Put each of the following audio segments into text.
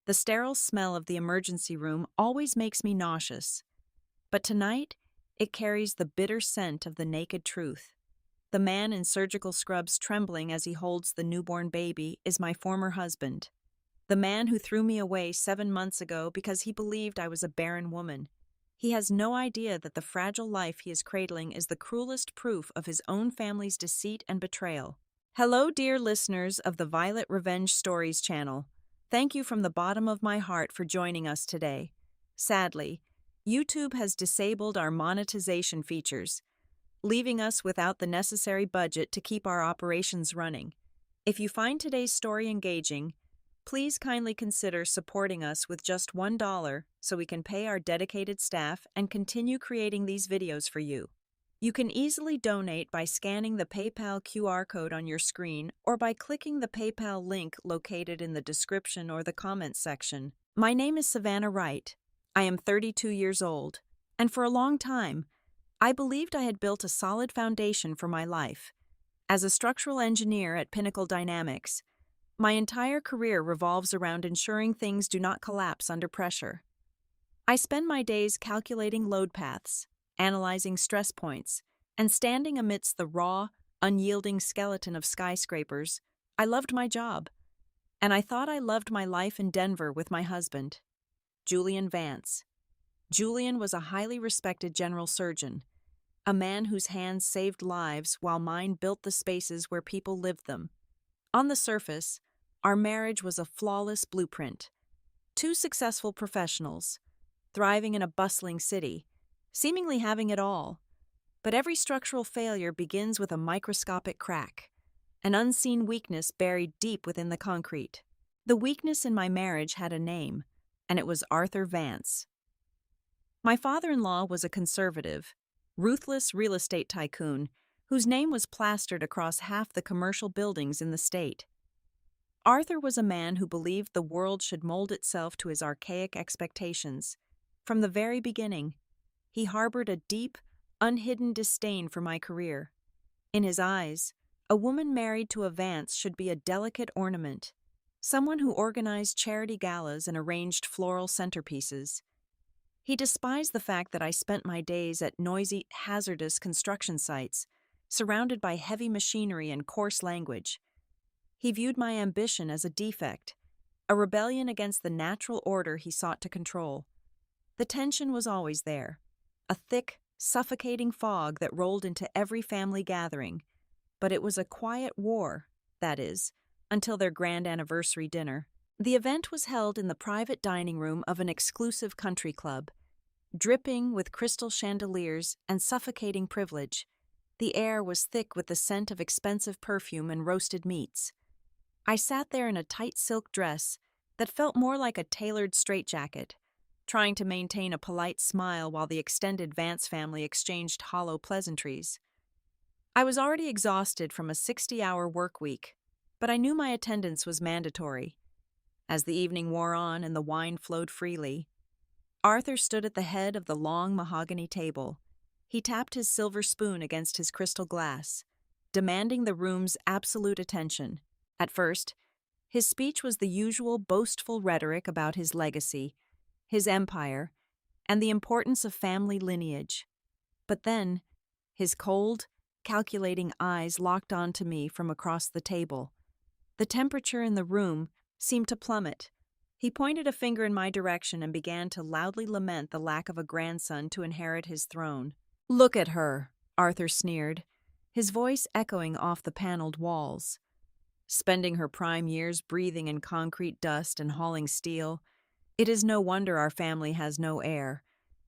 The sterile smell of the emergency room always makes me nauseous. But tonight, it carries the bitter scent of the naked truth. The man in surgical scrubs trembling as he holds the newborn baby is my former husband. The man who threw me away 7 months ago because he believed I was a barren woman. He has no idea that the fragile life he is cradling is the cruelest proof of his own family's deceit and betrayal. Hello, dear listeners of the Violet Revenge Stories channel. Thank you from the bottom of my heart for joining us today. Sadly, YouTube has disabled our monetization features, leaving us without the necessary budget to keep our operations running. If you find today's story engaging, please kindly consider supporting us with just $1 so we can pay our dedicated staff and continue creating these videos for you. You can easily donate by scanning the PayPal QR code on your screen or by clicking the PayPal link located in the description or the comments section. My name is Savannah Wright. I am 32 years old, and for a long time, I believed I had built a solid foundation for my life. As a structural engineer at Pinnacle Dynamics, my entire career revolves around ensuring things do not collapse under pressure. I spend my days calculating load paths, analyzing stress points, and standing amidst the raw, unyielding skeleton of skyscrapers. I loved my job, and I thought I loved my life in Denver with my husband, Julian Vance. Julian was a highly respected general surgeon, a man whose hands saved lives while mine built the spaces where people lived them. On the surface, our marriage was a flawless blueprint. Two successful professionals, thriving in a bustling city, seemingly having it all. But every structural failure begins with a microscopic crack, an unseen weakness buried deep within the concrete. The weakness in my marriage had a name, and it was Arthur Vance. My father-in-law was a conservative, ruthless real estate tycoon whose name was plastered across half the commercial buildings in the state. Arthur was a man who believed the world should mold itself to his archaic expectations. From the very beginning, he harbored a deep, unhidden disdain for my career. In his eyes, a woman married to a Vance should be a delicate ornament, someone who organized charity galas and arranged floral centerpieces. He despised the fact that I spent my days at noisy, hazardous construction sites, surrounded by heavy machinery and coarse language. He viewed my ambition as a defect, a rebellion against the natural order he sought to control. The tension was always there, a thick, suffocating fog that rolled into every family gathering, but it was a quiet war, that is, until their grand anniversary dinner. The event was held in the private dining room of an exclusive country club. Dripping with crystal chandeliers and suffocating privilege, the air was thick with the scent of expensive perfume and roasted meats. I sat there in a tight silk dress that felt more like a tailored straitjacket, trying to maintain a polite smile while the extended Vance family exchanged hollow pleasantries. I was already exhausted from a 60-hour work week, but I knew my attendance was mandatory. As the evening wore on and the wine flowed freely, Arthur stood at the head of the long mahogany table. He tapped his silver spoon against his crystal glass, demanding the room's absolute attention. At first, his speech was the usual boastful rhetoric about his legacy, his empire, and the importance of family lineage. But then, his cold, calculating eyes locked onto me from across the table. The temperature in the room seemed to plummet. He pointed a finger in my direction and began to loudly lament the lack of a grandson to inherit his throne. "Look at her," Arthur sneered, his voice echoing off the paneled walls. "Spending her prime years breathing in concrete dust and hauling steel. It is no wonder our family has no heir.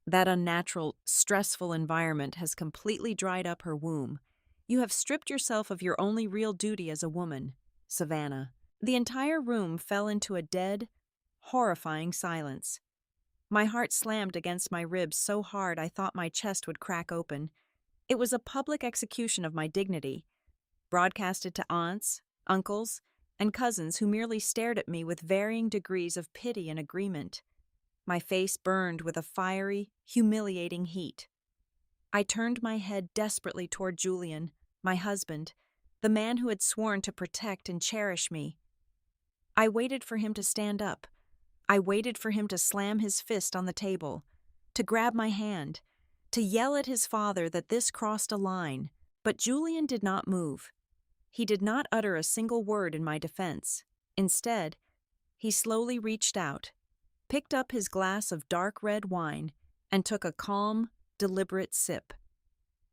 That unnatural, stressful environment has completely dried up her womb. You have stripped yourself of your only real duty as a woman, Savannah." The entire room fell into a dead, horrifying silence. My heart slammed against my ribs so hard I thought my chest would crack open. It was a public execution of my dignity, broadcasted to aunts, uncles, and cousins who merely stared at me with varying degrees of pity and agreement. My face burned with a fiery, humiliating heat. I turned my head desperately toward Julian, my husband, the man who had sworn to protect and cherish me. I waited for him to stand up, I waited for him to slam his fist on the table, to grab my hand, to yell at his father that this crossed a line, but Julian did not move. He did not utter a single word in my defense. Instead, he slowly reached out, picked up his glass of dark red wine, and took a calm, deliberate sip.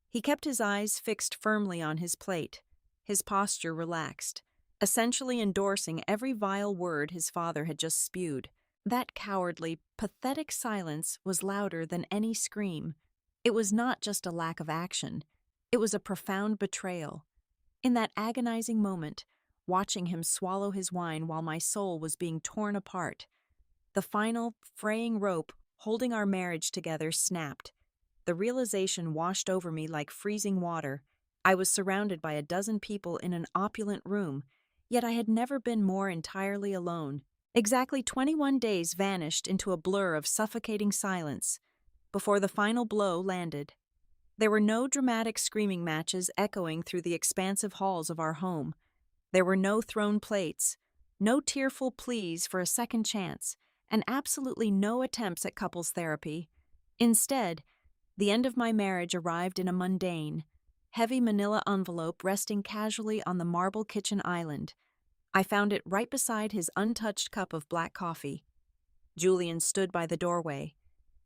He kept his eyes fixed firmly on his plate, his posture relaxed, essentially endorsing every vile word his father had just spewed. That cowardly, pathetic silence was louder than any scream. It was not just a lack of action. It was a profound betrayal. In that agonizing moment, watching him swallow his wine while my soul was being torn apart, the final, fraying rope holding our marriage together snapped. The realization washed over me like freezing water. I was surrounded by a dozen people in an opulent room, yet I had never been more entirely alone. Exactly 21 days vanished into a blur of suffocating silence before the final blow landed. There were no dramatic screaming matches echoing through the expansive halls of our home. There were no thrown plates, no tearful pleas for a second chance, and absolutely no attempts at couples therapy. Instead, the end of my marriage arrived in a mundane, heavy manila envelope resting casually on the marble kitchen island. I found it right beside his untouched cup of black coffee. Julian stood by the doorway,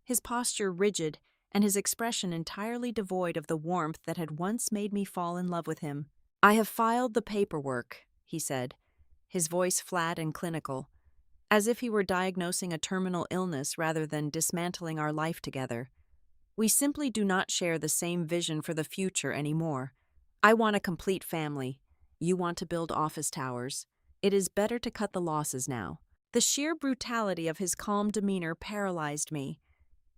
his posture rigid and his expression entirely devoid of the warmth that had once made me fall in love with him. "I have filed the paperwork," he said, his voice flat and clinical, as if he were diagnosing a terminal illness rather than dismantling our life together. "We simply do not share the same vision for the future anymore. I want a complete family. You want to build office towers. It is better to cut the losses now." The sheer brutality of his calm demeanor paralyzed me.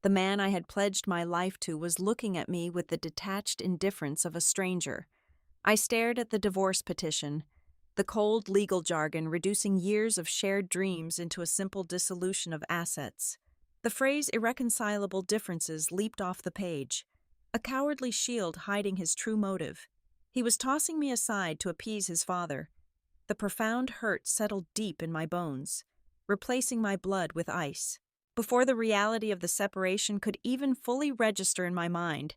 The man I had pledged my life to was looking at me with the detached indifference of a stranger. I stared at the divorce petition, the cold legal jargon reducing years of shared dreams into a simple dissolution of assets. The phrase irreconcilable differences leaped off the page, a cowardly shield hiding his true motive. He was tossing me aside to appease his father. The profound hurt settled deep in my bones, replacing my blood with ice. Before the reality of the separation could even fully register in my mind,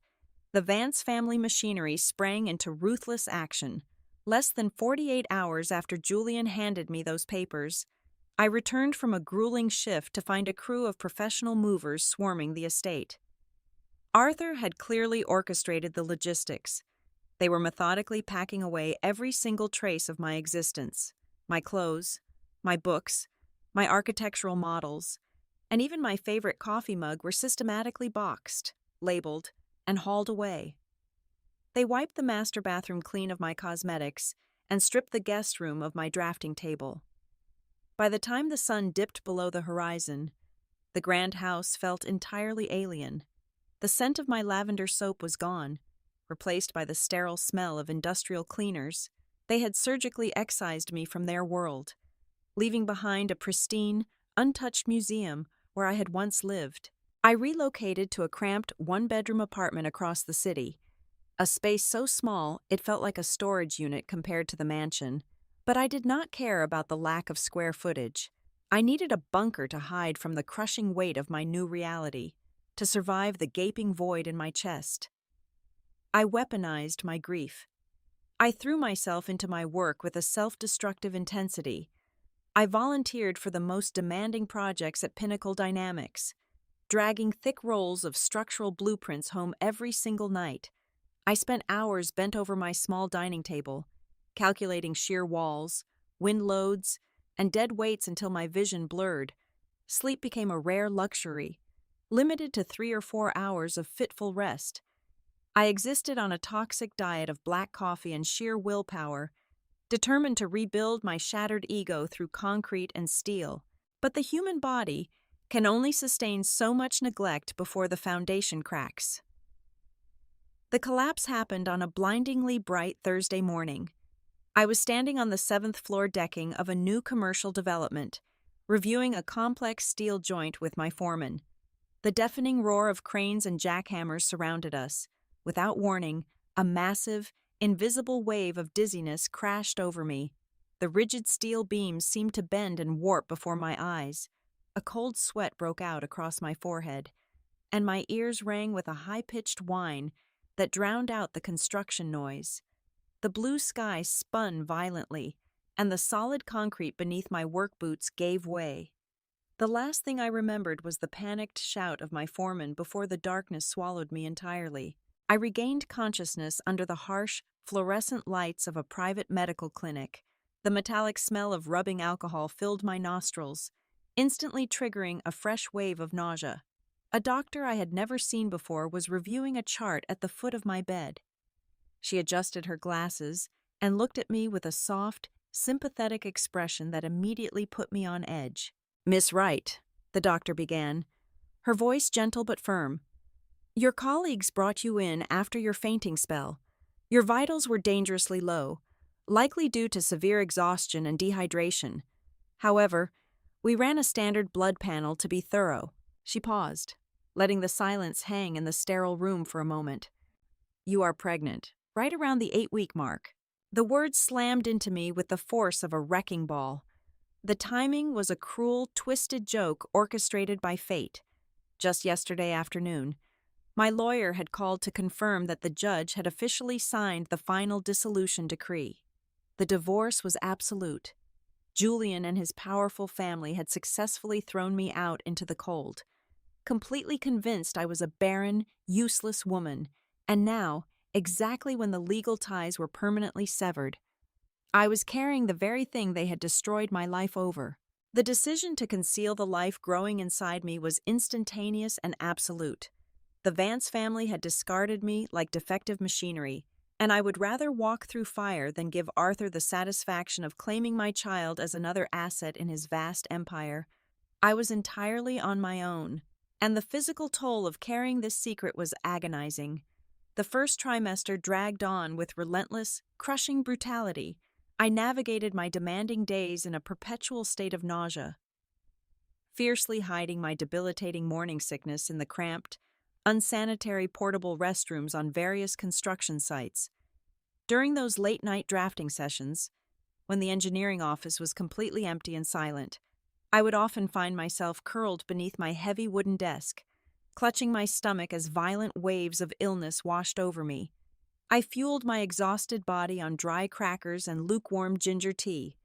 the Vance family machinery sprang into ruthless action. Less than 48 hours after Julian handed me those papers, I returned from a grueling shift to find a crew of professional movers swarming the estate. Arthur had clearly orchestrated the logistics. They were methodically packing away every single trace of my existence: my clothes, my books, my architectural models, and even my favorite coffee mug were systematically boxed, labeled, and hauled away. They wiped the master bathroom clean of my cosmetics and stripped the guest room of my drafting table. By the time the sun dipped below the horizon, the grand house felt entirely alien. The scent of my lavender soap was gone, replaced by the sterile smell of industrial cleaners. They had surgically excised me from their world, leaving behind a pristine, untouched museum where I had once lived. I relocated to a cramped one-bedroom apartment across the city, a space so small it felt like a storage unit compared to the mansion. But I did not care about the lack of square footage. I needed a bunker to hide from the crushing weight of my new reality, to survive the gaping void in my chest. I weaponized my grief. I threw myself into my work with a self-destructive intensity. I volunteered for the most demanding projects at Pinnacle Dynamics, dragging thick rolls of structural blueprints home every single night. I spent hours bent over my small dining table, calculating shear walls, wind loads, and dead weights until my vision blurred. Sleep became a rare luxury, limited to 3 or 4 hours of fitful rest. I existed on a toxic diet of black coffee and sheer willpower, determined to rebuild my shattered ego through concrete and steel. But the human body can only sustain so much neglect before the foundation cracks. The collapse happened on a blindingly bright Thursday morning. I was standing on the 7th floor decking of a new commercial development, reviewing a complex steel joint with my foreman. The deafening roar of cranes and jackhammers surrounded us. Without warning, a massive, invisible wave of dizziness crashed over me. The rigid steel beams seemed to bend and warp before my eyes. A cold sweat broke out across my forehead, and my ears rang with a high-pitched whine that drowned out the construction noise. The blue sky spun violently, and the solid concrete beneath my work boots gave way. The last thing I remembered was the panicked shout of my foreman before the darkness swallowed me entirely. I regained consciousness under the harsh, fluorescent lights of a private medical clinic. The metallic smell of rubbing alcohol filled my nostrils, instantly triggering a fresh wave of nausea. A doctor I had never seen before was reviewing a chart at the foot of my bed. She adjusted her glasses and looked at me with a soft, sympathetic expression that immediately put me on edge. "Miss Wright," the doctor began, her voice gentle but firm, "your colleagues brought you in after your fainting spell. Your vitals were dangerously low, likely due to severe exhaustion and dehydration. However, we ran a standard blood panel to be thorough." She paused, letting the silence hang in the sterile room for a moment. "You are pregnant, right around the 8-week mark." The words slammed into me with the force of a wrecking ball. The timing was a cruel, twisted joke orchestrated by fate. Just yesterday afternoon, my lawyer had called to confirm that the judge had officially signed the final dissolution decree. The divorce was absolute. Julian and his powerful family had successfully thrown me out into the cold, completely convinced I was a barren, useless woman, and now, exactly when the legal ties were permanently severed, I was carrying the very thing they had destroyed my life over. The decision to conceal the life growing inside me was instantaneous and absolute. The Vance family had discarded me like defective machinery, and I would rather walk through fire than give Arthur the satisfaction of claiming my child as another asset in his vast empire. I was entirely on my own, and the physical toll of carrying this secret was agonizing. The first trimester dragged on with relentless, crushing brutality. I navigated my demanding days in a perpetual state of nausea, fiercely hiding my debilitating morning sickness in the cramped, unsanitary portable restrooms on various construction sites. During those late-night drafting sessions, when the engineering office was completely empty and silent, I would often find myself curled beneath my heavy wooden desk, clutching my stomach as violent waves of illness washed over me. I fueled my exhausted body on dry crackers and lukewarm ginger tea,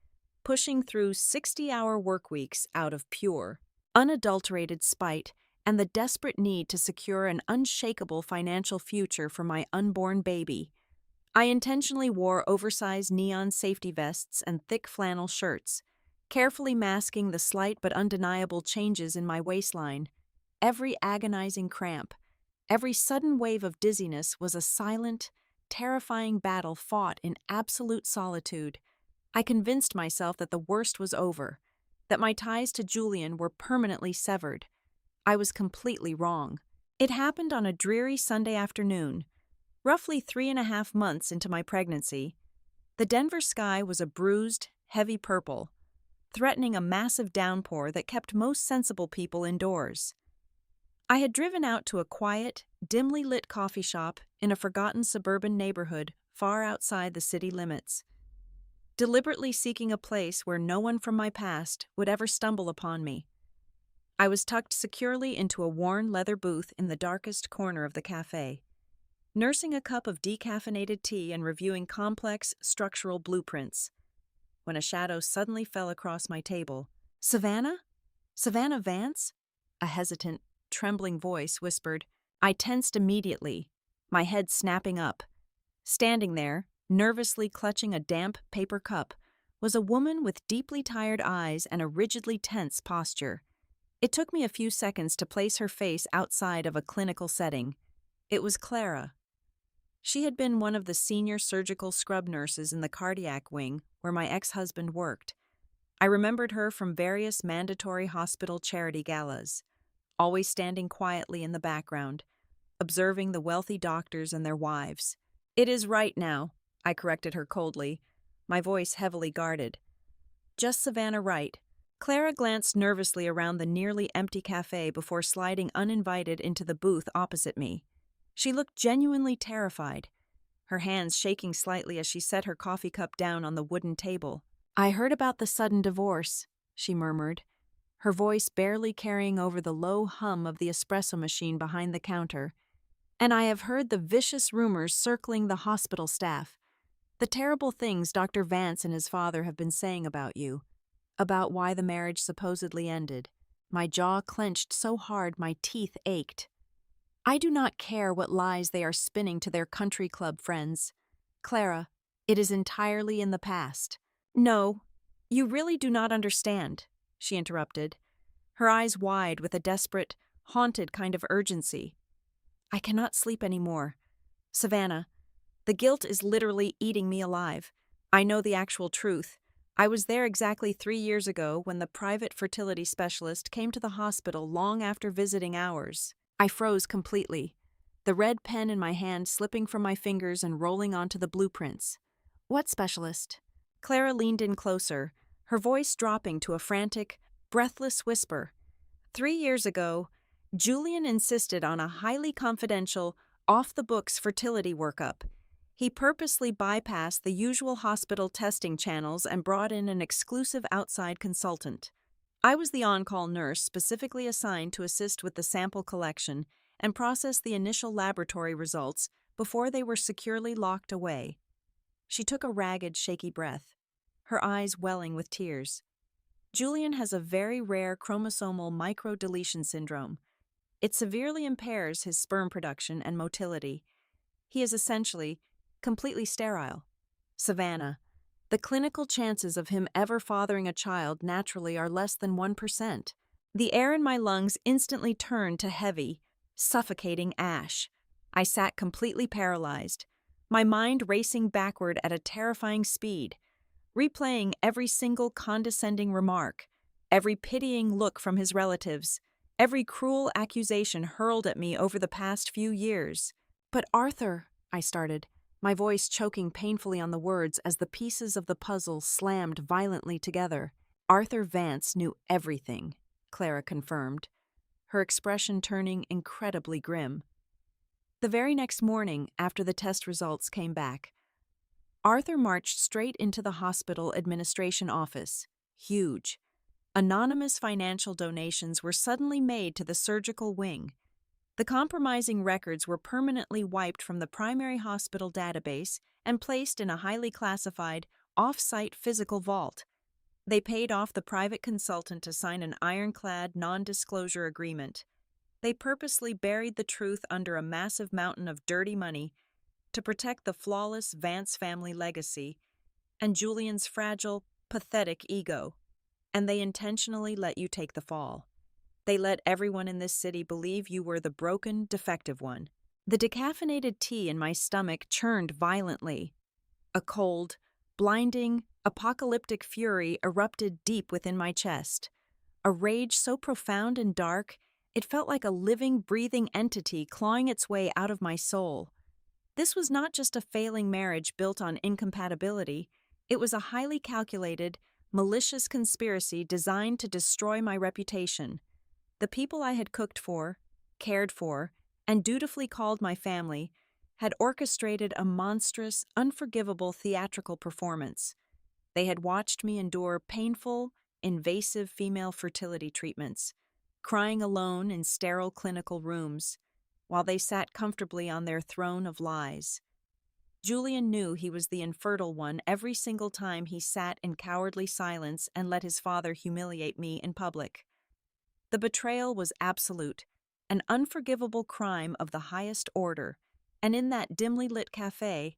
pushing through 60-hour work weeks out of pure, unadulterated spite and the desperate need to secure an unshakable financial future for my unborn baby. I intentionally wore oversized neon safety vests and thick flannel shirts, carefully masking the slight but undeniable changes in my waistline. Every agonizing cramp, every sudden wave of dizziness was a silent, terrifying battle fought in absolute solitude. I convinced myself that the worst was over, that my ties to Julian were permanently severed. I was completely wrong. It happened on a dreary Sunday afternoon, roughly 3.5 months into my pregnancy. The Denver sky was a bruised, heavy purple, threatening a massive downpour that kept most sensible people indoors. I had driven out to a quiet, dimly lit coffee shop in a forgotten suburban neighborhood far outside the city limits, deliberately seeking a place where no one from my past would ever stumble upon me. I was tucked securely into a worn leather booth in the darkest corner of the cafe, nursing a cup of decaffeinated tea and reviewing complex structural blueprints, when a shadow suddenly fell across my table. "Savannah? Savannah Vance?" A hesitant, trembling voice whispered. I tensed immediately, my head snapping up. Standing there, nervously clutching a damp paper cup, was a woman with deeply tired eyes and a rigidly tense posture. It took me a few seconds to place her face outside of a clinical setting. It was Clara. She had been one of the senior surgical scrub nurses in the cardiac wing where my ex-husband worked. I remembered her from various mandatory hospital charity galas, always standing quietly in the background, observing the wealthy doctors and their wives. "It is right now," I corrected her coldly, my voice heavily guarded. "Just Savannah Wright." Clara glanced nervously around the nearly empty cafe before sliding uninvited into the booth opposite me. She looked genuinely terrified, her hands shaking slightly as she set her coffee cup down on the wooden table. "I heard about the sudden divorce," she murmured, her voice barely carrying over the low hum of the espresso machine behind the counter. "And I have heard the vicious rumors circling the hospital staff. The terrible things Dr. Vance and his father have been saying about you, about why the marriage supposedly ended." My jaw clenched so hard my teeth ached. "I do not care what lies they are spinning to their country club friends. Clara, it is entirely in the past." "No, you really do not understand," she interrupted, her eyes wide with a desperate, haunted kind of urgency. "I cannot sleep anymore. Savannah, the guilt is literally eating me alive. I know the actual truth. I was there exactly 3 years ago when the private fertility specialist came to the hospital long after visiting ours." I froze completely, the red pen in my hand slipping from my fingers and rolling onto the blueprints. "What specialist?" Clara leaned in closer, her voice dropping to a frantic, breathless whisper. 3 years ago, Julian insisted on a highly confidential, off-the-books fertility workup. He purposely bypassed the usual hospital testing channels and brought in an exclusive outside consultant. I was the on-call nurse specifically assigned to assist with the sample collection and process the initial laboratory results before they were securely locked away. She took a ragged, shaky breath, her eyes welling with tears. "Julian has a very rare chromosomal microdeletion syndrome. It severely impairs his sperm production and motility. He is essentially completely sterile. Savannah, the clinical chances of him ever fathering a child naturally are less than 1%. The air in my lungs instantly turned to heavy, suffocating ash. I sat completely paralyzed, my mind racing backward at a terrifying speed, replaying every single condescending remark, every pitying look from his relatives, every cruel accusation hurled at me over the past few years. "But Arthur," I started, my voice choking painfully on the words as the pieces of the puzzle slammed violently together. "Arthur Vance knew everything," Clara confirmed, her expression turning incredibly grim. The very next morning, after the test results came back, Arthur marched straight into the hospital administration office. Huge. Anonymous financial donations were suddenly made to the surgical wing. The compromising records were permanently wiped from the primary hospital database and placed in a highly classified, off-site physical vault. They paid off the private consultant to sign an ironclad non-disclosure agreement. They purposely buried the truth under a massive mountain of dirty money to protect the flawless Vance family legacy and Julian's fragile, pathetic ego. And they intentionally let you take the fall. They let everyone in this city believe you were the broken, defective one. The decaffeinated tea in my stomach churned violently. A cold, blinding, apocalyptic fury erupted deep within my chest. A rage so profound and dark, it felt like a living, breathing entity clawing its way out of my soul. This was not just a failing marriage built on incompatibility. It was a highly calculated, malicious conspiracy designed to destroy my reputation. The people I had cooked for, cared for, and dutifully called my family had orchestrated a monstrous, unforgivable theatrical performance. They had watched me endure painful, invasive female fertility treatments, crying alone in sterile clinical rooms, while they sat comfortably on their throne of lies. Julian knew he was the infertile one every single time he sat in cowardly silence and let his father humiliate me in public. The betrayal was absolute, an unforgivable crime of the highest order, and in that dimly lit cafe,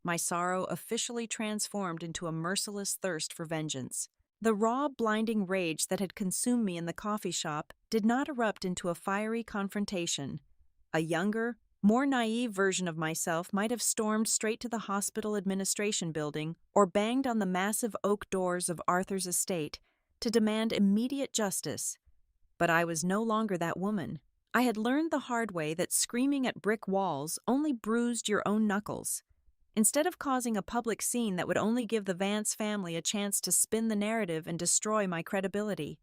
my sorrow officially transformed into a merciless thirst for vengeance. The raw, blinding rage that had consumed me in the coffee shop did not erupt into a fiery confrontation. A younger, more naive version of myself might have stormed straight to the hospital administration building or banged on the massive oak doors of Arthur's estate to demand immediate justice. But I was no longer that woman. I had learned the hard way that screaming at brick walls only bruised your own knuckles. Instead of causing a public scene that would only give the Vance family a chance to spin the narrative and destroy my credibility,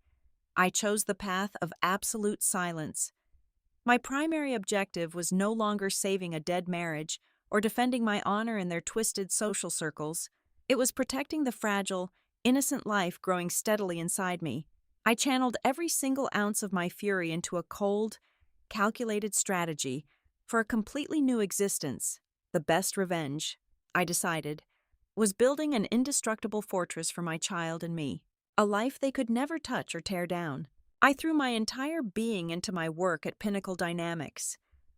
I chose the path of absolute silence. My primary objective was no longer saving a dead marriage or defending my honor in their twisted social circles. It was protecting the fragile, innocent life growing steadily inside me. I channeled every single ounce of my fury into a cold, calculated strategy for a completely new existence. The best revenge, I decided, was building an indestructible fortress for my child and me, a life they could never touch or tear down. I threw my entire being into my work at Pinnacle Dynamics,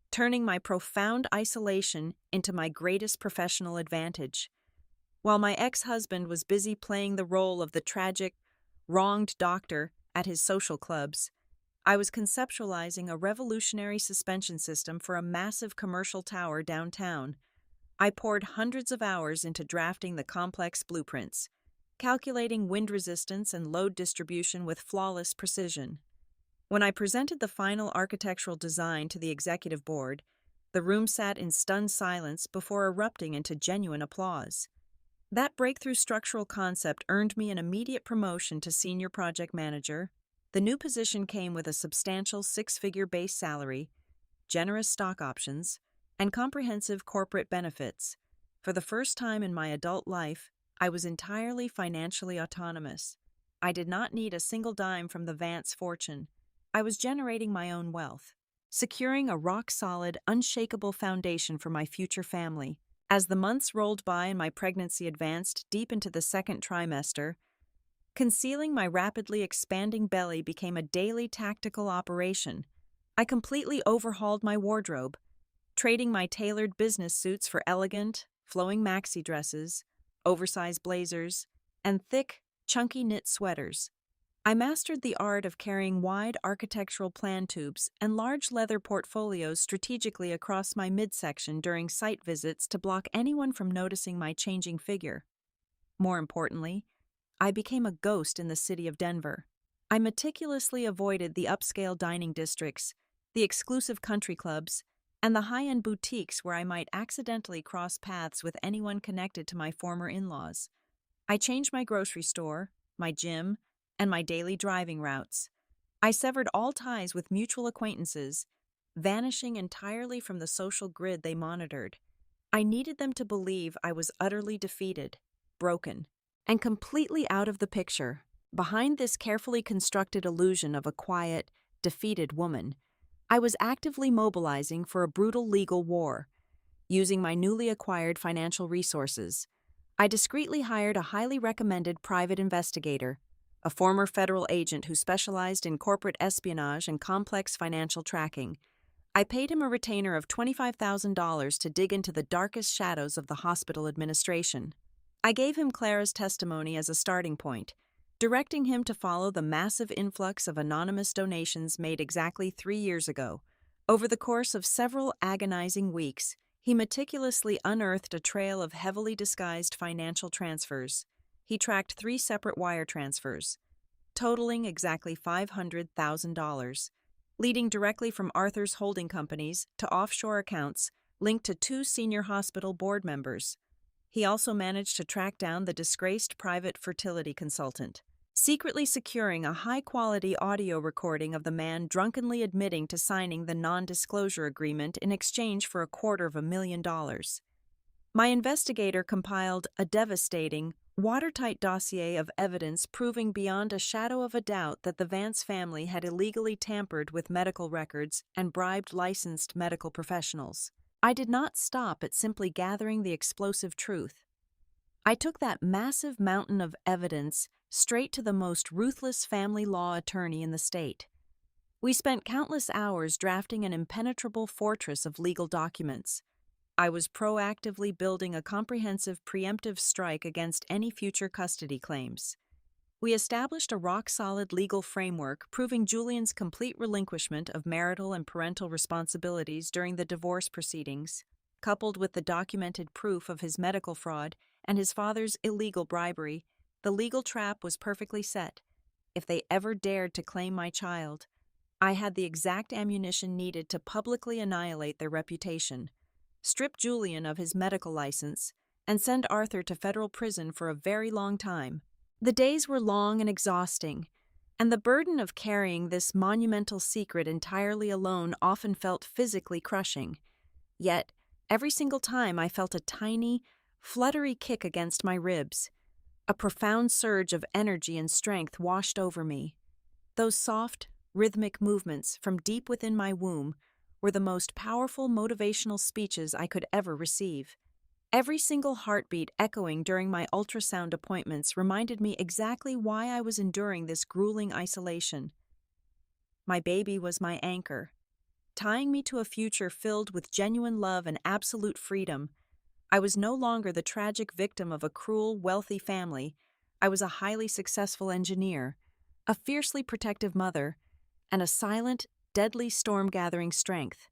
turning my profound isolation into my greatest professional advantage. While my ex-husband was busy playing the role of the tragic, wronged doctor at his social clubs, I was conceptualizing a revolutionary suspension system for a massive commercial tower downtown. I poured hundreds of hours into drafting the complex blueprints, calculating wind resistance and load distribution with flawless precision. When I presented the final architectural design to the executive board, the room sat in stunned silence before erupting into genuine applause. That breakthrough structural concept earned me an immediate promotion to senior project manager. The new position came with a substantial six-figure base salary, generous stock options, and comprehensive corporate benefits. For the first time in my adult life, I was entirely financially autonomous. I did not need a single dime from the Vance fortune. I was generating my own wealth, securing a rock-solid, unshakable foundation for my future family. As the months rolled by and my pregnancy advanced deep into the second trimester, concealing my rapidly expanding belly became a daily tactical operation. I completely overhauled my wardrobe, trading my tailored business suits for elegant, flowing maxi dresses, oversized blazers, and thick, chunky knit sweaters. I mastered the art of carrying wide architectural plan tubes and large leather portfolios strategically across my midsection during site visits to block anyone from noticing my changing figure. More importantly, I became a ghost in the city of Denver. I meticulously avoided the upscale dining districts, the exclusive country clubs, and the high-end boutiques where I might accidentally cross paths with anyone connected to my former in-laws. I changed my grocery store, my gym, and my daily driving routes. I severed all ties with mutual acquaintances, vanishing entirely from the social grid they monitored. I needed them to believe I was utterly defeated, broken, and completely out of the picture. Behind this carefully constructed illusion of a quiet, defeated woman, I was actively mobilizing for a brutal legal war. Using my newly acquired financial resources, I discreetly hired a highly recommended private investigator, a former federal agent who specialized in corporate espionage and complex financial tracking. I paid him a retainer of $25,000 to dig into the darkest shadows of the hospital administration. I gave him Clara's testimony as a starting point, directing him to follow the massive influx of anonymous donations made exactly 3 years ago. Over the course of several agonizing weeks, he meticulously unearthed a trail of heavily disguised financial transfers. He tracked 3 separate wire transfers, totaling exactly $500,000, leading directly from Arthur's holding companies to offshore accounts linked to 2 senior hospital board members. He also managed to track down the disgraced private fertility consultant, secretly securing a high-quality audio recording of the man drunkenly admitting to signing the non-disclosure agreement in exchange for $250,000. My investigator compiled a devastating, watertight dossier of evidence proving beyond a shadow of a doubt that the Vance family had illegally tampered with medical records and bribed licensed medical professionals. I did not stop at simply gathering the explosive truth. I took that massive mountain of evidence straight to the most ruthless family law attorney in the state. We spent countless hours drafting an impenetrable fortress of legal documents. I was proactively building a comprehensive preemptive strike against any future custody claims. We established a rock-solid legal framework proving Julian's complete relinquishment of marital and parental responsibilities during the divorce proceedings, coupled with the documented proof of his medical fraud and his father's illegal bribery. The legal trap was perfectly set. If they ever dared to claim my child, I had the exact ammunition needed to publicly annihilate their reputation, strip Julian of his medical license, and send Arthur to federal prison for a very long time. The days were long and exhausting, and the burden of carrying this monumental secret entirely alone often felt physically crushing. Yet, every single time I felt a tiny, fluttery kick against my ribs. A profound surge of energy and strength washed over me. Those soft, rhythmic movements from deep within my womb were the most powerful motivational speeches I could ever receive. Every single heartbeat echoing during my ultrasound appointments reminded me exactly why I was enduring this grueling isolation. My baby was my anchor, tying me to a future filled with genuine love and absolute freedom. I was no longer the tragic victim of a cruel, wealthy family. I was a highly successful engineer, a fiercely protective mother, and a silent, deadly storm-gathering strength,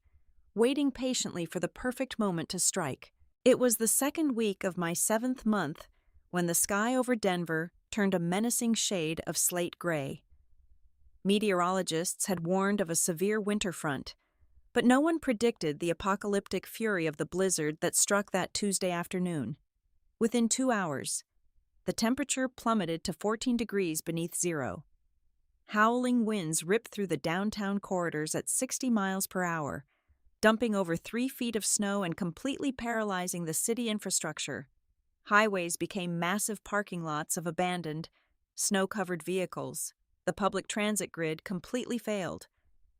waiting patiently for the perfect moment to strike. It was the second week of my 7th month when the sky over Denver turned a menacing shade of slate gray. Meteorologists had warned of a severe winter front, but no one predicted the apocalyptic fury of the blizzard that struck that Tuesday afternoon. Within 2 hours, the temperature plummeted to 14 degrees beneath zero. Howling winds ripped through the downtown corridors at 60 miles per hour, dumping over 3 feet of snow and completely paralyzing the city infrastructure. Highways became massive parking lots of abandoned, snow-covered vehicles. The public transit grid completely failed.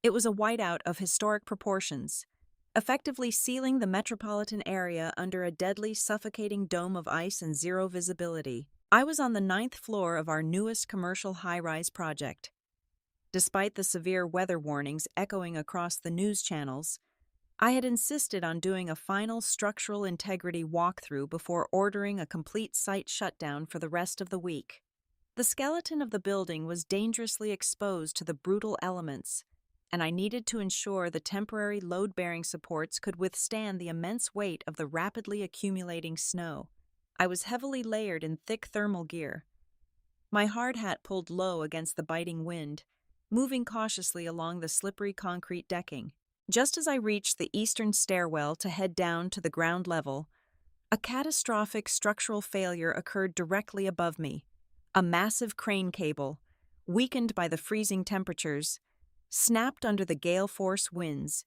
It was a whiteout of historic proportions, effectively sealing the metropolitan area under a deadly, suffocating dome of ice and zero visibility. I was on the 9th floor of our newest commercial high-rise project. Despite the severe weather warnings echoing across the news channels, I had insisted on doing a final structural integrity walkthrough before ordering a complete site shutdown for the rest of the week. The skeleton of the building was dangerously exposed to the brutal elements, and I needed to ensure the temporary load-bearing supports could withstand the immense weight of the rapidly accumulating snow. I was heavily layered in thick thermal gear. My hard hat pulled low against the biting wind, moving cautiously along the slippery concrete decking. Just as I reached the eastern stairwell to head down to the ground level, a catastrophic structural failure occurred directly above me. A massive crane cable, weakened by the freezing temperatures, snapped under the gale force winds.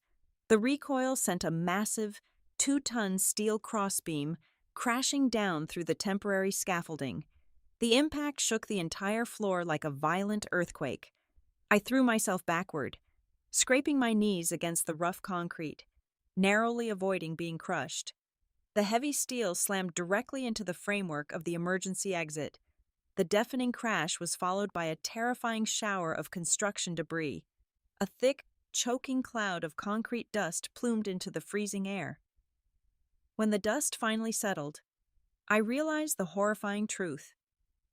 The recoil sent a massive, 2-ton steel crossbeam crashing down through the temporary scaffolding. The impact shook the entire floor like a violent earthquake. I threw myself backward, scraping my knees against the rough concrete, narrowly avoiding being crushed. The heavy steel slammed directly into the framework of the emergency exit. The deafening crash was followed by a terrifying shower of construction debris. A thick, choking cloud of concrete dust plumed into the freezing air. When the dust finally settled, I realized the horrifying truth.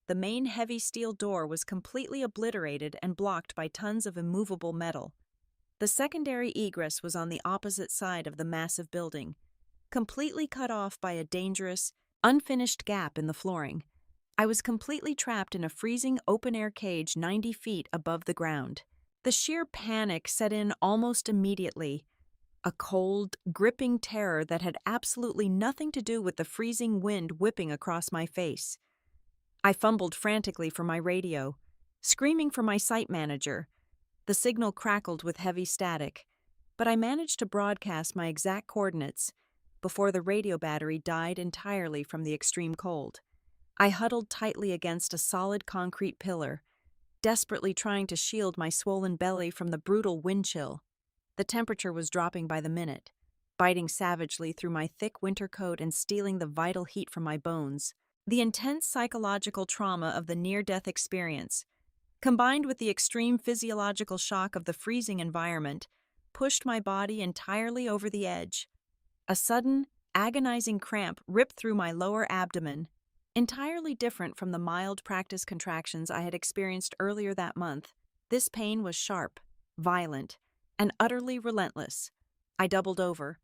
The main heavy steel door was completely obliterated and blocked by tons of immovable metal. The secondary egress was on the opposite side of the massive building, completely cut off by a dangerous, unfinished gap in the flooring. I was completely trapped in a freezing open-air cage 90 feet above the ground. The sheer panic set in almost immediately, a cold, gripping terror that had absolutely nothing to do with the freezing wind whipping across my face. I fumbled frantically for my radio, screaming for my site manager. The signal crackled with heavy static, but I managed to broadcast my exact coordinates before the radio battery died entirely from the extreme cold. I huddled tightly against a solid concrete pillar, desperately trying to shield my swollen belly from the brutal wind chill. The temperature was dropping by the minute, biting savagely through my thick winter coat and stealing the vital heat from my bones. The intense psychological trauma of the near-death experience, combined with the extreme physiological shock of the freezing environment, pushed my body entirely over the edge. A sudden, agonizing cramp ripped through my lower abdomen, entirely different from the mild practice contractions I had experienced earlier that month. This pain was sharp, violent, and utterly relentless. I doubled over,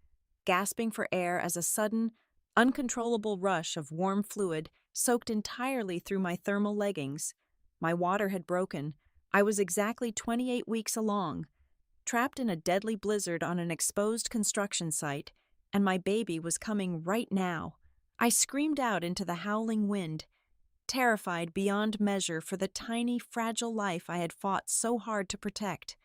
gasping for air as a sudden, uncontrollable rush of warm fluid soaked entirely through my thermal leggings. My water had broken. I was exactly 28 weeks along, trapped in a deadly blizzard on an exposed construction site, and my baby was coming right now. I screamed out into the howling wind, terrified beyond measure for the tiny, fragile life I had fought so hard to protect.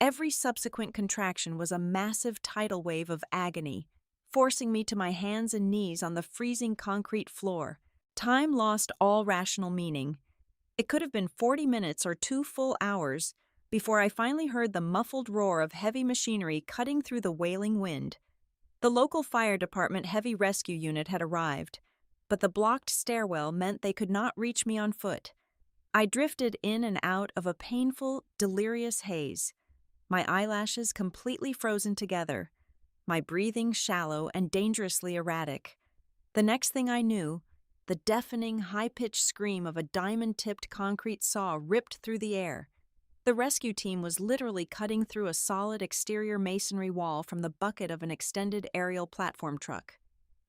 Every subsequent contraction was a massive tidal wave of agony, forcing me to my hands and knees on the freezing concrete floor. Time lost all rational meaning. It could have been 40 minutes or 2 full hours, before I finally heard the muffled roar of heavy machinery cutting through the wailing wind. The local fire department heavy rescue unit had arrived, but the blocked stairwell meant they could not reach me on foot. I drifted in and out of a painful, delirious haze, my eyelashes completely frozen together, my breathing shallow and dangerously erratic. The next thing I knew, the deafening, high-pitched scream of a diamond-tipped concrete saw ripped through the air. The rescue team was literally cutting through a solid exterior masonry wall from the bucket of an extended aerial platform truck.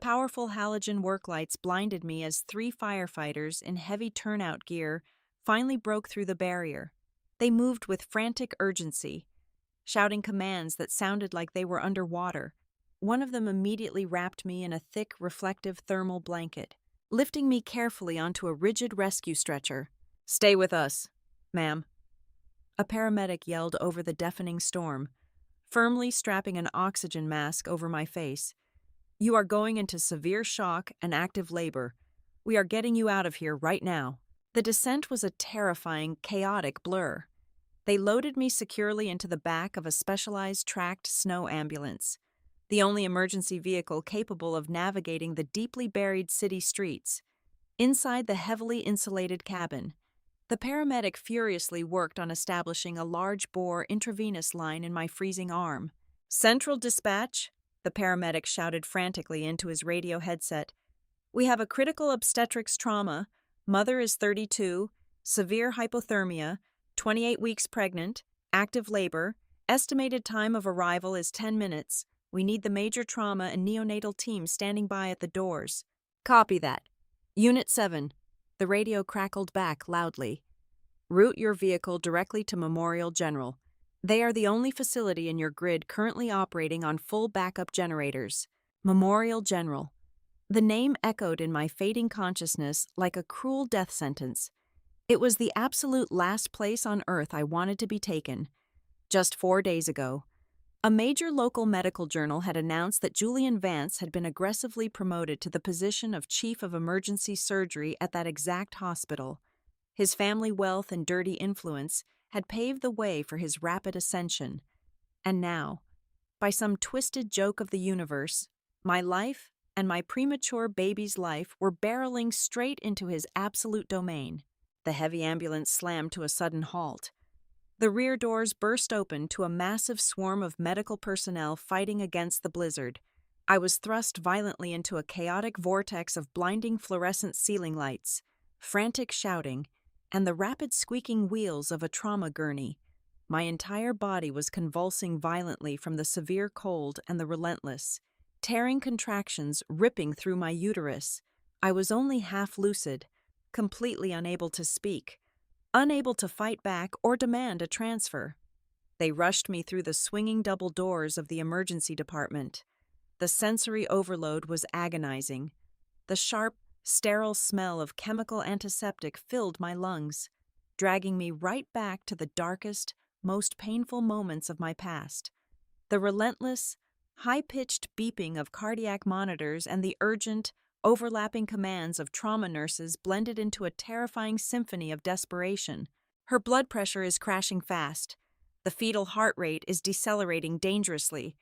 Powerful halogen work lights blinded me as 3 firefighters in heavy turnout gear finally broke through the barrier. They moved with frantic urgency, shouting commands that sounded like they were underwater. One of them immediately wrapped me in a thick, reflective thermal blanket, lifting me carefully onto a rigid rescue stretcher. "Stay with us, ma'am," a paramedic yelled over the deafening storm, firmly strapping an oxygen mask over my face. "You are going into severe shock and active labor. We are getting you out of here right now." The descent was a terrifying, chaotic blur. They loaded me securely into the back of a specialized tracked snow ambulance, the only emergency vehicle capable of navigating the deeply buried city streets. Inside the heavily insulated cabin, the paramedic furiously worked on establishing a large-bore intravenous line in my freezing arm. "Central dispatch," the paramedic shouted frantically into his radio headset. "We have a critical obstetrics trauma. Mother is 32, severe hypothermia, 28 weeks pregnant, active labor. Estimated time of arrival is 10 minutes. We need the major trauma and neonatal team standing by at the doors." "Copy that. Unit 7, the radio crackled back loudly. "Route your vehicle directly to Memorial General. They are the only facility in your grid currently operating on full backup generators." Memorial General. The name echoed in my fading consciousness like a cruel death sentence. It was the absolute last place on Earth I wanted to be taken. Just 4 days ago, a major local medical journal had announced that Julian Vance had been aggressively promoted to the position of Chief of Emergency Surgery at that exact hospital. His family wealth and dirty influence had paved the way for his rapid ascension. And now, by some twisted joke of the universe, my life and my premature baby's life were barreling straight into his absolute domain. The heavy ambulance slammed to a sudden halt. The rear doors burst open to a massive swarm of medical personnel fighting against the blizzard. I was thrust violently into a chaotic vortex of blinding fluorescent ceiling lights, frantic shouting, and the rapid squeaking wheels of a trauma gurney. My entire body was convulsing violently from the severe cold and the relentless, tearing contractions ripping through my uterus. I was only half lucid, completely unable to speak, unable to fight back or demand a transfer. They rushed me through the swinging double doors of the emergency department. The sensory overload was agonizing. The sharp, sterile smell of chemical antiseptic filled my lungs, dragging me right back to the darkest, most painful moments of my past. The relentless, high-pitched beeping of cardiac monitors and the urgent, overlapping commands of trauma nurses blended into a terrifying symphony of desperation. Her blood pressure is crashing fast. The fetal heart rate is decelerating dangerously.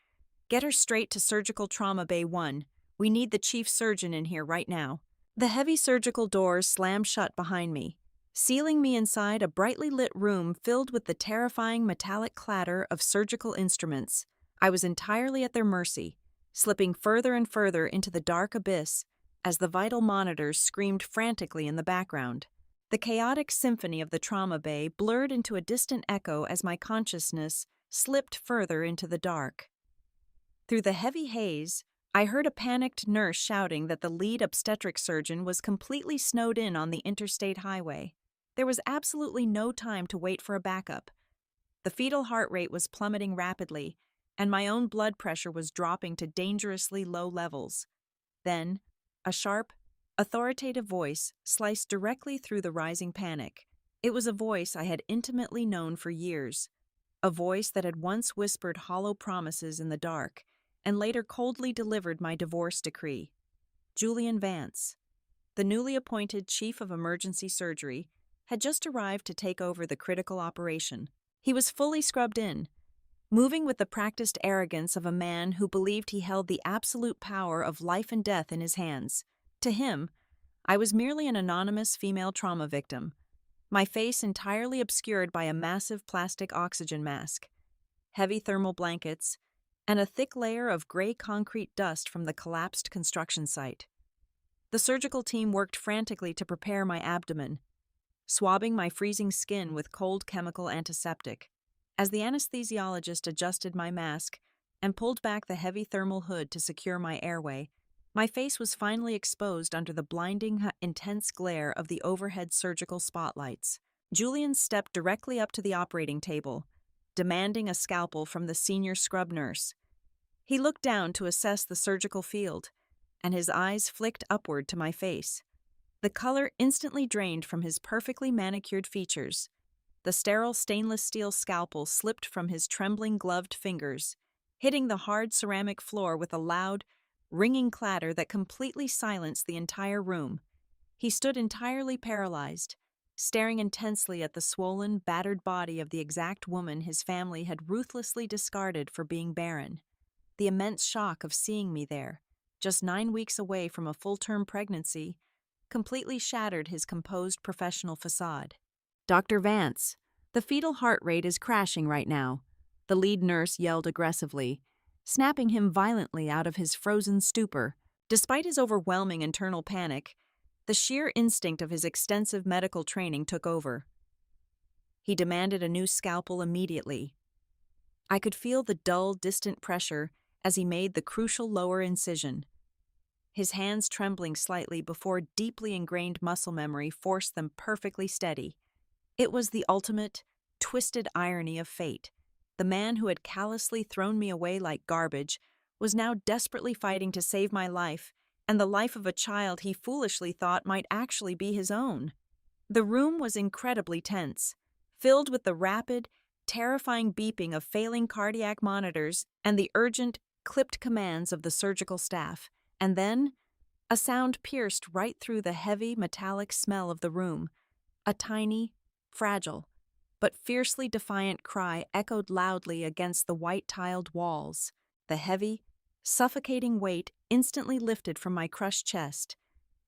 Get her straight to Surgical Trauma Bay 1. We need the chief surgeon in here right now. The heavy surgical doors slammed shut behind me, sealing me inside a brightly lit room filled with the terrifying metallic clatter of surgical instruments. I was entirely at their mercy, slipping further and further into the dark abyss as the vital monitors screamed frantically in the background. The chaotic symphony of the trauma bay blurred into a distant echo as my consciousness slipped further into the dark. Through the heavy haze, I heard a panicked nurse shouting that the lead obstetric surgeon was completely snowed in on the interstate highway. There was absolutely no time to wait for a backup. The fetal heart rate was plummeting rapidly, and my own blood pressure was dropping to dangerously low levels. Then, a sharp, authoritative voice sliced directly through the rising panic. It was a voice I had intimately known for years, a voice that had once whispered hollow promises in the dark and later coldly delivered my divorce decree. Julian Vance, the newly appointed Chief of Emergency Surgery, had just arrived to take over the critical operation. He was fully scrubbed in, moving with the practiced arrogance of a man who believed he held the absolute power of life and death in his hands. To him, I was merely an anonymous female trauma victim, my face entirely obscured by a massive plastic oxygen mask, heavy thermal blankets, and a thick layer of gray concrete dust from the collapsed construction site. The surgical team worked frantically to prepare my abdomen, swabbing my freezing skin with cold chemical antiseptic. As the anesthesiologist adjusted my mask and pulled back the heavy thermal hood to secure my airway, my face was finally exposed under the blinding, intense glare of the overhead surgical spotlights. Julian stepped directly up to the operating table, demanding a scalpel from the senior scrub nurse. He looked down to assess the surgical field, and his eyes flicked upward to my face. The color instantly drained from his perfectly manicured features. The sterile stainless steel scalpel slipped from his trembling gloved fingers, hitting the hard ceramic floor with a loud, ringing clatter that completely silenced the entire room. He stood entirely paralyzed, staring intensely at the swollen, battered body of the exact woman his family had ruthlessly discarded for being barren. The immense shock of seeing me there, just 9 weeks away from a full-term pregnancy, completely shattered his composed professional facade. "Dr. Vance, the fetal heart rate is crashing right now," the lead nurse yelled aggressively, snapping him violently out of his frozen stupor. Despite his overwhelming internal panic, the sheer instinct of his extensive medical training took over. He demanded a new scalpel immediately. I could feel the dull, distant pressure as he made the crucial lower incision, his hands trembling slightly before deeply ingrained muscle memory forced them perfectly steady. It was the ultimate, twisted irony of fate. The man who had callously thrown me away like garbage was now desperately fighting to save my life and the life of a child he foolishly thought might actually be his own. The room was incredibly tense, filled with the rapid, terrifying beeping of failing cardiac monitors and the urgent, clipped commands of the surgical staff. And then, a sound pierced right through the heavy, metallic smell of the room. A tiny, fragile, but fiercely defiant cry echoed loudly against the white-tiled walls. The heavy, suffocating weight instantly lifted from my crushed chest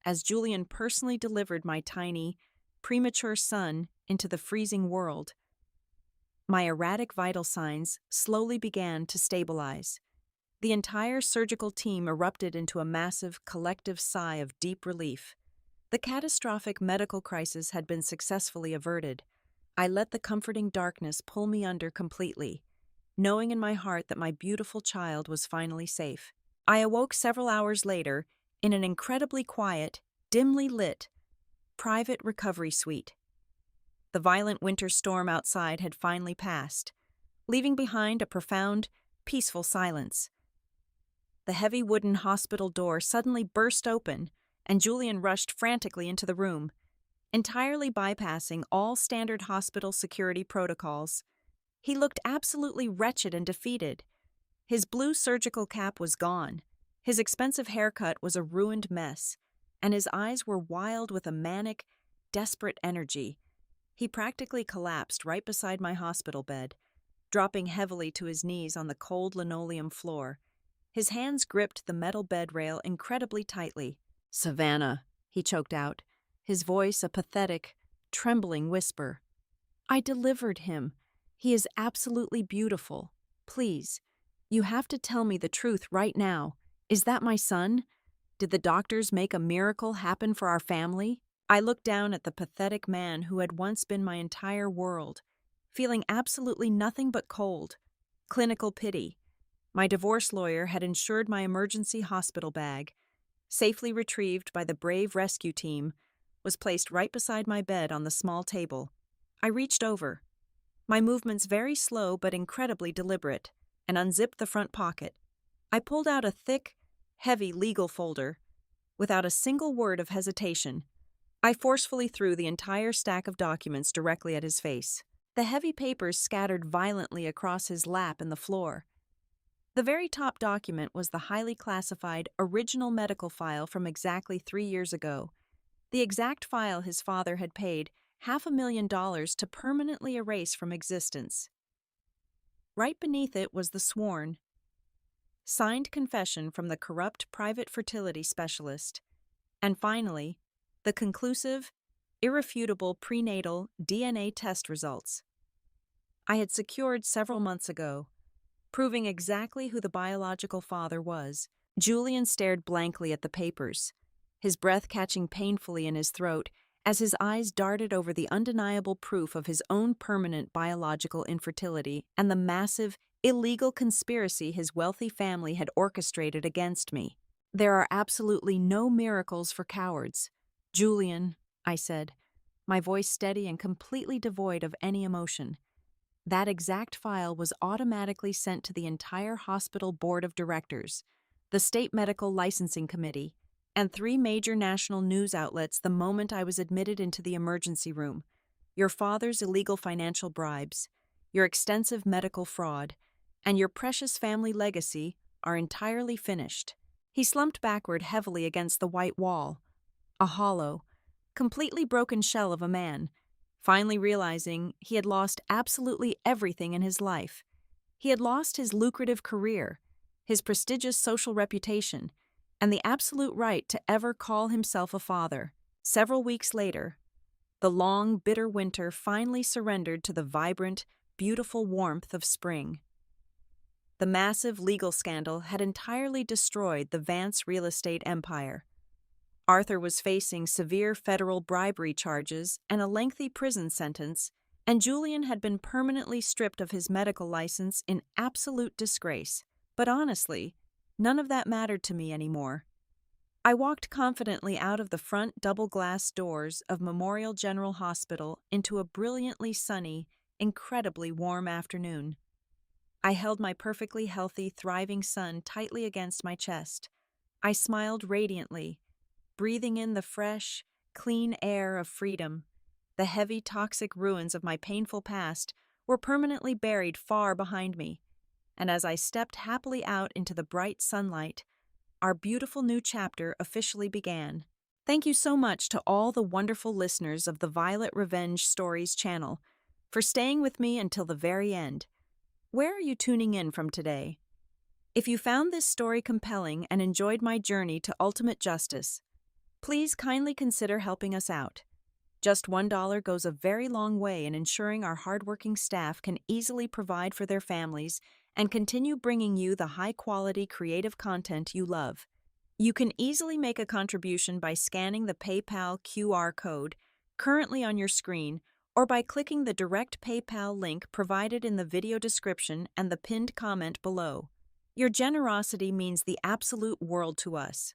as Julian personally delivered my tiny, premature son into the freezing world. My erratic vital signs slowly began to stabilize. The entire surgical team erupted into a massive, collective sigh of deep relief. The catastrophic medical crisis had been successfully averted. I let the comforting darkness pull me under completely, knowing in my heart that my beautiful child was finally safe. I awoke several hours later in an incredibly quiet, dimly lit, private recovery suite. The violent winter storm outside had finally passed, leaving behind a profound, peaceful silence. The heavy wooden hospital door suddenly burst open, and Julian rushed frantically into the room, entirely bypassing all standard hospital security protocols. He looked absolutely wretched and defeated. His blue surgical cap was gone, his expensive haircut was a ruined mess, and his eyes were wild with a manic, desperate energy. He practically collapsed right beside my hospital bed, dropping heavily to his knees on the cold linoleum floor. His hands gripped the metal bed rail incredibly tightly. "Savannah," he choked out, his voice a pathetic, trembling whisper. "I delivered him. He is absolutely beautiful. Please, you have to tell me the truth right now. Is that my son? Did the doctors make a miracle happen for our family?" I looked down at the pathetic man who had once been my entire world, feeling absolutely nothing but cold, clinical pity. My divorce lawyer had insured my emergency hospital bag, safely retrieved by the brave rescue team, was placed right beside my bed on the small table. I reached over, my movements very slow but incredibly deliberate, and unzipped the front pocket. I pulled out a thick, heavy legal folder. Without a single word of hesitation, I forcefully threw the entire stack of documents directly at his face. The heavy papers scattered violently across his lap and the floor. The very top document was the highly classified original medical file from exactly 3 years ago, the exact file his father had paid $500,000 to permanently erase from existence. Right beneath it was the sworn, signed confession from the corrupt private fertility specialist, and finally, the conclusive, irrefutable prenatal DNA test results I had secured several months ago, proving exactly who the biological father was. Julian stared blankly at the papers, his breath catching painfully in his throat as his eyes darted over the undeniable proof of his own permanent biological infertility and the massive, illegal conspiracy his wealthy family had orchestrated against me. There are absolutely no miracles for cowards. Julian, I said, my voice steady and completely devoid of any emotion. That exact file was automatically sent to the entire hospital board of directors, the state medical licensing committee, and 3 major national news outlets the moment I was admitted into the emergency room. Your father's illegal financial bribes, your extensive medical fraud, and your precious family legacy are entirely finished. He slumped backward heavily against the white wall, a hollow, completely broken shell of a man, finally realizing he had lost absolutely everything in his life. He had lost his lucrative career, his prestigious social reputation, and the absolute right to ever call himself a father. Several weeks later, the long, bitter winter finally surrendered to the vibrant, beautiful warmth of spring. The massive legal scandal had entirely destroyed the Vance real estate empire. Arthur was facing severe federal bribery charges and a lengthy prison sentence, and Julian had been permanently stripped of his medical license in absolute disgrace. But honestly, none of that mattered to me anymore. I walked confidently out of the front double-glass doors of Memorial General Hospital into a brilliantly sunny, incredibly warm afternoon. I held my perfectly healthy, thriving son tightly against my chest. I smiled radiantly, breathing in the fresh, clean air of freedom. The heavy, toxic ruins of my painful past were permanently buried far behind me, and as I stepped happily out into the bright sunlight, our beautiful new chapter officially began. Thank you so much to all the wonderful listeners of the Violet Revenge Stories channel for staying with me until the very end. Where are you tuning in from today? If you found this story compelling and enjoyed my journey to ultimate justice, please kindly consider helping us out. Just $1 goes a very long way in ensuring our hardworking staff can easily provide for their families and continue bringing you the high-quality creative content you love. You can easily make a contribution by scanning the PayPal QR code currently on your screen or by clicking the direct PayPal link provided in the video description and the pinned comment below. Your generosity means the absolute world to us.